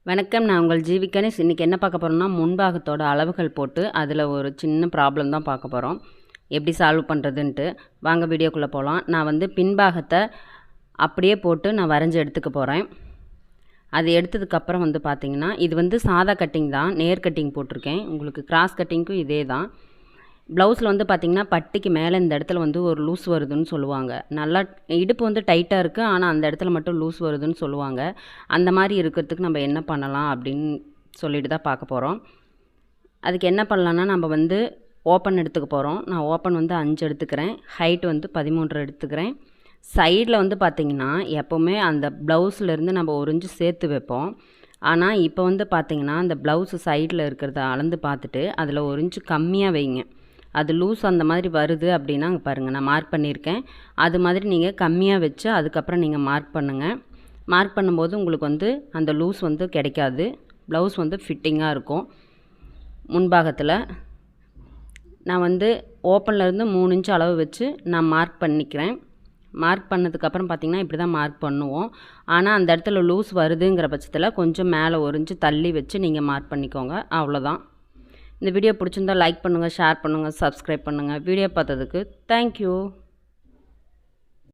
வணக்கம். நான் உங்கள் ஜீவிகணேஷ். இன்றைக்கி என்ன பார்க்க போகிறோம்னா, முன்பாகத்தோட அளவுகள் போட்டு அதில் ஒரு சின்ன ப்ராப்ளம் தான் பார்க்க போகிறோம். எப்படி சால்வ் பண்ணுறதுன்ட்டு வாங்க வீடியோக்குள்ளே போகலாம். நான் பின்பாகத்தை அப்படியே போட்டு நான் வரைஞ்சி எடுத்துக்க போகிறேன். அது எடுத்ததுக்கப்புறம் பார்த்திங்கன்னா, இது சாதா கட்டிங் தான், நேர் கட்டிங் போட்டிருக்கேன். உங்களுக்கு கிராஸ் கட்டிங்க்கும் இதே தான். ப்ளவுஸில் பார்த்திங்கன்னா, பட்டிக்கு மேலே இந்த இடத்துல ஒரு லூஸ் வருதுன்னு சொல்லுவாங்க. நல்லா இடுப்பு டைட்டாக இருக்குது, ஆனால் அந்த இடத்துல மட்டும் லூஸ் வருதுன்னு சொல்லுவாங்க. அந்த மாதிரி இருக்கிறதுக்கு நம்ம என்ன பண்ணலாம் அப்படின்னு சொல்லிட்டு தான் பார்க்க போகிறோம். அதுக்கு என்ன பண்ணலான்னா, நம்ம ஓப்பன் எடுத்துக்க போகிறோம். நான் ஓப்பன் 5 எடுத்துக்கிறேன். ஹைட் 13 எடுத்துக்கிறேன். சைடில் பார்த்திங்கன்னா, எப்போவுமே அந்த ப்ளவுஸ்லேருந்து நம்ம ஒரு இன்ச்சு சேர்த்து வைப்போம். ஆனால் இப்போ பார்த்திங்கன்னா, அந்த ப்ளவுஸு சைடில் இருக்கிறத அளந்து பார்த்துட்டு அதில் ஒரு இன்ச்சு கம்மியாக வைங்க. அது லூஸ் அந்த மாதிரி வருது அப்படின்னா அங்கே பாருங்கள், நான் மார்க் பண்ணியிருக்கேன். அது மாதிரி நீங்கள் கம்மியாக வச்சு அதுக்கப்புறம் நீங்கள் மார்க் பண்ணுங்கள். மார்க் பண்ணும்போது உங்களுக்கு அந்த லூஸ் கிடைக்காது. ப்ளவுஸ் ஃபிட்டிங்காக இருக்கும். முன்பாகத்தில் நான் ஓப்பன்லேருந்து 3 இன்ச் அளவு வச்சு நான் மார்க் பண்ணிக்கிறேன். மார்க் பண்ணதுக்கப்புறம் பார்த்திங்கன்னா, இப்படி தான் மார்க் பண்ணுவோம். ஆனால் அந்த இடத்துல லூஸ் வருதுங்கிற பட்சத்தில் கொஞ்சம் மேலே 1 இன்ச்சு தள்ளி வச்சு நீங்கள் மார்க் பண்ணிக்கோங்க. அவ்வளோதான். இந்த வீடியோ பிடிச்சிருந்தால் லைக் பண்ணுங்கள், ஷேர் பண்ணுங்கள், சப்ஸ்கிரைப் பண்ணுங்கள். வீடியோ பார்த்ததுக்கு தேங்க்யூ.